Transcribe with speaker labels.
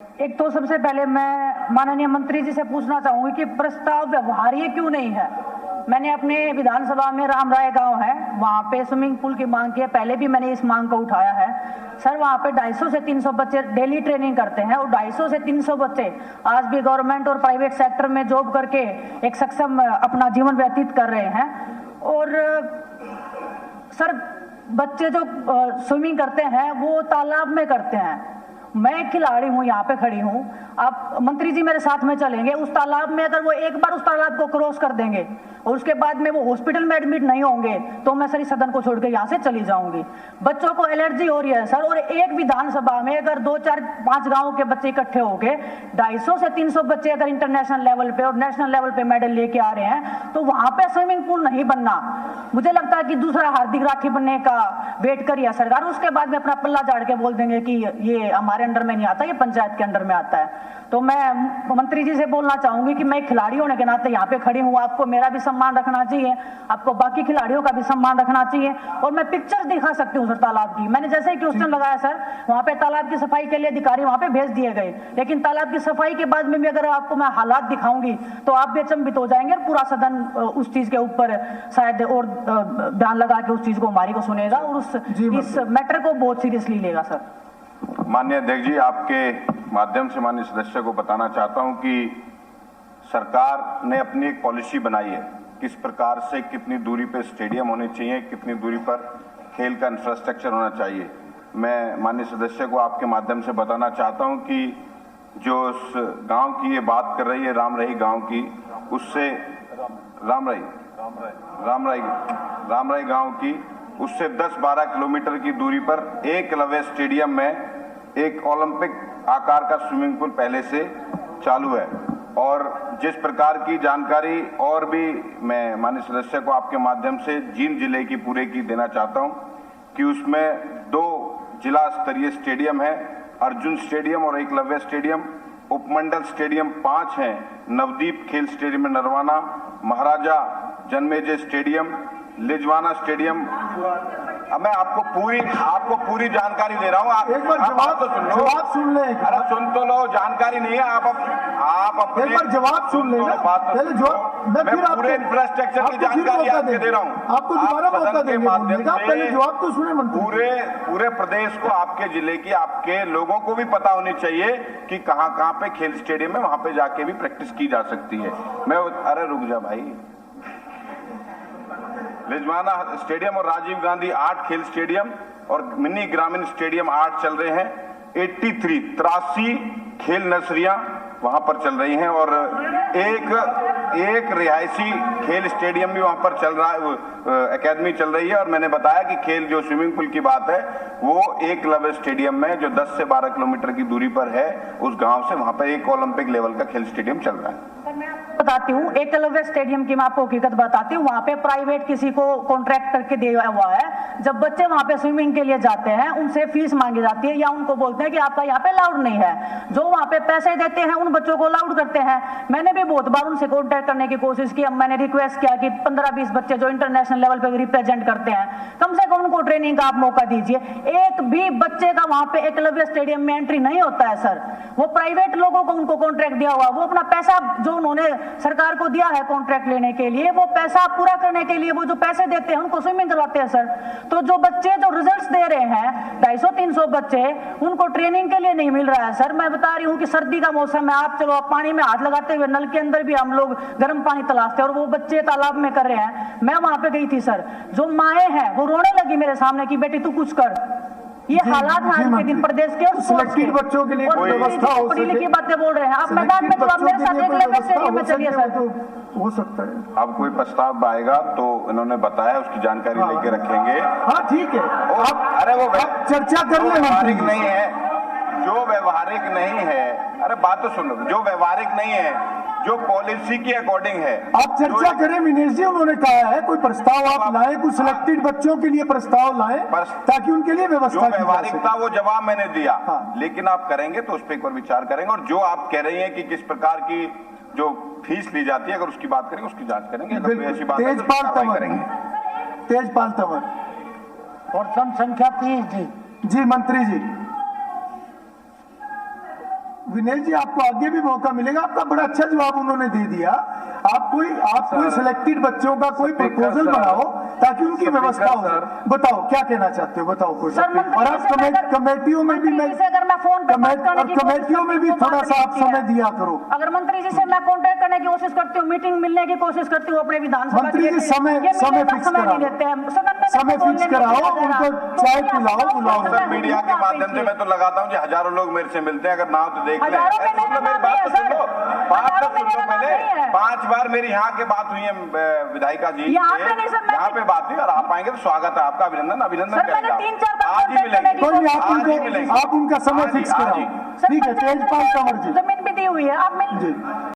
Speaker 1: एक तो सबसे पहले मैं माननीय मंत्री जी से पूछना चाहूंगी कि प्रस्ताव व्यवहार्य क्यों नहीं है। मैंने अपने विधानसभा में रामराय गांव है, वहां पे स्विमिंग पूल की मांग की है, पहले भी मैंने इस मांग को उठाया है। सर वहां पे 250 से 300 बच्चे डेली ट्रेनिंग करते हैं और 250 से 300 बच्चे आज भी गवर्नमेंट और प्राइवेट सेक्टर में जॉब करके एक सक्षम अपना जीवन व्यतीत कर रहे हैं। और सर बच्चे जो स्विमिंग करते हैं वो तालाब में करते हैं। मैं खिलाड़ी हूँ, यहाँ पे खड़ी हूँ, आप मंत्री जी मेरे साथ में चलेंगे उस तालाब में, अगर वो एक बार उस तालाब को क्रॉस कर देंगे और उसके बाद में वो हॉस्पिटल में एडमिट नहीं होंगे तो मैं सर इस सदन को छोड़ के यहाँ से चली जाऊंगी। बच्चों को एलर्जी हो रही है सर, और एक विधानसभा में अगर 2, 4, 5 गांवों के बच्चे इकट्ठे हो गए, 250 से 300 बच्चे अगर इंटरनेशनल लेवल पे और नेशनल लेवल पे मेडल लेके आ रहे हैं तो वहां पे स्विमिंग पूल नहीं बनना। मुझे लगता है कि दूसरा हार्दिक राठी बनने का वेट करिए सरकार, उसके बाद में अपना पल्ला झाड़ के बोल देंगे कि ये हमारे अंडर में नहीं आता, ये पंचायत के अंडर में आता है। तो मैं मंत्री जी से बोलना चाहूंगी कि मैं खिलाड़ी होने के नाते यहाँ पे खड़ी हूँ, आपको मेरा भी सम्मान रखना चाहिए, आपको बाकी खिलाड़ियों का भी सम्मान रखना चाहिए। और मैं पिक्चर्स दिखा सकती हूँ सर तालाब की, मैंने जैसे ही क्वेश्चन लगाया सर वहाँ पे तालाब की सफाई के लिए अधिकारी वहाँ पे भेज दिए गए, लेकिन तालाब की सफाई के बाद में भी अगर आपको मैं हालात दिखाऊंगी तो आप भी अचंभित हो जाएंगे और पूरा सदन उस चीज के ऊपर शायद और ध्यान लगा के उस चीज को हमारी को सुनेगा और इस मैटर को बहुत सीरियसली लेगा। सर
Speaker 2: माननीय अध्यक्ष जी, आपके माध्यम से माननीय सदस्य को बताना चाहता हूं कि सरकार ने अपनी एक पॉलिसी बनाई है, किस प्रकार से कितनी दूरी पर स्टेडियम होने चाहिए, कितनी दूरी पर खेल का इंफ्रास्ट्रक्चर होना चाहिए। मैं माननीय सदस्य को आपके माध्यम से बताना चाहता हूं कि जो उस गांव की ये बात कर रही है, रामरही गांव की, उससे रामरही गांव की उससे 10-12 किलोमीटर की दूरी पर एकलव्य स्टेडियम में एक ओलंपिक आकार का स्विमिंग पूल पहले से चालू है। और जिस प्रकार की जानकारी और भी मैं माननीय सदस्य को आपके माध्यम से जींद जिले की पूरे की देना चाहता हूं कि उसमें 2 जिला स्तरीय स्टेडियम है, अर्जुन स्टेडियम और एकलव्य स्टेडियम। उपमंडल स्टेडियम 5 हैं, नवदीप खेल स्टेडियम में नरवाना, महाराजा जन्मेजय स्टेडियम, लिजवाना स्टेडियम। अब मैं आपको पूरी जानकारी दे रहा हूँ।
Speaker 3: एक बार जवाब सुन ले।
Speaker 2: अरे सुन तो लो, जानकारी नहीं है आप अपने
Speaker 3: एक बार जवाब सुन ले। पहले
Speaker 2: मैं पूरे इंफ्रास्ट्रक्चर की जानकारी आपको दे रहा हूँ।
Speaker 3: आपको दोबारा मौका देंगे, पहले जवाब तो सुने मंत्री।
Speaker 2: पूरे प्रदेश को, आपके जिले की, आपके लोगों को भी पता होनी चाहिए कि कहाँ पे खेल स्टेडियम है, वहां पे जाके भी प्रैक्टिस की जा सकती है। अरे रुक जा भाई। लिजवाना स्टेडियम और राजीव गांधी 8 खेल स्टेडियम और मिनी ग्रामीण स्टेडियम 8 चल रहे हैं। 83 खेल नर्सरियां वहां पर चल रही हैं और एक रिहायशी खेल स्टेडियम भी वहां पर चल रहा है, एकेडमी चल रही है। और मैंने बताया कि खेल जो स्विमिंग पूल की बात है वो एकलव्य स्टेडियम में जो 10 से 12 किलोमीटर की दूरी पर है उस गांव से, वहां पर एक ओलंपिक लेवल का खेल स्टेडियम चल रहा है।
Speaker 1: बताती हूँ, एकलव्य स्टेडियम की मैं आपको हकीकत बताती हूँ। वहाँ पे प्राइवेट किसी को कॉन्ट्रैक्ट करके दिया हुआ है। जब बच्चे वहाँ पे स्विमिंग के लिए जाते हैं उनसे फीस मांगी जाती है या उनको बोलते हैं कि आपका यहाँ पे अलाउड नहीं है। जो वहाँ पे पैसे देते हैं उन बच्चों को अलाउड करते हैं। मैंने भी बहुत बार उनसे कॉन्टैक्ट करने की कोशिश की। मैंने रिक्वेस्ट किया कि 15-20 बच्चे जो इंटरनेशनल लेवल पे रिप्रेजेंट करते हैं, कम से कम उनको ट्रेनिंग का आप मौका दीजिए। एक भी बच्चे का वहाँ पे एकलव्य स्टेडियम में एंट्री नहीं होता है सर। वो प्राइवेट लोगों को उनको कॉन्ट्रैक्ट दिया हुआ, वो अपना पैसा जो उन्होंने सरकार को दिया है कॉन्ट्रैक्ट लेने के लिए, वो पैसा पूरा करने के लिए वो जो पैसे देते हैं उनको स्विमिंग करवाते हैं सर। तो जो बच्चे जो रिजल्ट्स दे रहे हैं 250-300 बच्चे, उनको ट्रेनिंग के लिए नहीं मिल रहा है सर। मैं बता रही हूँ कि सर्दी का मौसम है, आप चलो आप पानी में हाथ लगाते हुए नल के अंदर भी हम लोग गर्म पानी तलाशते हैं और वो बच्चे तालाब में कर रहे हैं। मैं वहां पे गई थी सर, जो माएँ हैं वो रोने लगी मेरे सामने कि बेटी तू कुछ कर। ये हालात हैं आज के दिन प्रदेश के और
Speaker 3: सिलेक्टेड बच्चों के लिए कोई व्यवस्था हो
Speaker 1: पढ़ी लिखी बातें बोल रहे हैं आप। मैदान में जब मेरे साथ एकलव्य स्टेडियम में चलिए सर,
Speaker 3: हो सकता है।
Speaker 2: अब कोई प्रस्ताव आएगा तो इन्होंने बताया, उसकी जानकारी लेके रखेंगे।
Speaker 3: हाँ ठीक है,
Speaker 2: अरे वो
Speaker 3: चर्चा कर ले।
Speaker 2: व्यवहारिक नहीं है, जो व्यवहारिक नहीं है, अरे बात तो सुनो, जो व्यवहारिक नहीं है, जो पॉलिसी की अकॉर्डिंग है,
Speaker 3: आप चर्चा करें। विनेश जी उन्होंने कहा है कोई प्रस्ताव आप लाए, कुछ सिलेक्टेड बच्चों के लिए प्रस्ताव लाए ताकि उनके लिए व्यवस्था
Speaker 2: जो व्यवहारिक था वो जवाब मैंने दिया। लेकिन आप करेंगे तो उस पर एक बार विचार करेंगे। और जो आप कह रही हैं कि किस प्रकार की जो फीस ली जाती है, अगर उसकी बात करेंगे उसकी जांच करेंगे। अगर ऐसी बात है तो करेंगे।
Speaker 3: तेजपाल तंवर
Speaker 1: और संख्या 30 जी।
Speaker 3: जी मंत्री जी। विनेश जी आपको आगे भी मौका मिलेगा। आपका बड़ा अच्छा जवाब उन्होंने दे दिया। आप कोई सिलेक्टेड बच्चों का कोई प्रपोजल बनाओ ताकि उनकी व्यवस्था हो। बताओ क्या कहना चाहते हो, बताओ कोई। और आप कमेटियों में भी कमेटियों में भी थोड़ा सा आप समय दिया करो।
Speaker 1: अगर मंत्री जी से मैं कांटेक्ट करने की कोशिश करती हूँ, मीटिंग मिलने की कोशिश करती हूँ अपने विधानसभा
Speaker 3: मंत्री जी समय फिक्स कराओ, समय फिक्स कराओ, उनको चाय पिलाओ, बुलाओ।
Speaker 2: सोशल मीडिया के माध्यम से मैं तो लगाता हूँ कि हजारों लोग मेरे से मिलते हैं, अगर ना हो तो देख लें।
Speaker 1: हजारों में मेरा नाम नहीं है सर,
Speaker 2: 5 बार मेरी यहाँ के बात हुई है विधायिका जी,
Speaker 1: यहाँ पे नहीं सर,
Speaker 2: यहाँ पे बात हुई और आप आएंगे तो स्वागत है आपका, अभिनंदन
Speaker 1: सर मैंने 3-4 बार
Speaker 2: आज ही मिलेंगे।
Speaker 3: कोई नहीं, आप उनका समय फिक्स कराओ। ठीक है, तेजपाल कंवर जी
Speaker 1: जमीन भी दी हुई है, आप मिल
Speaker 3: जी।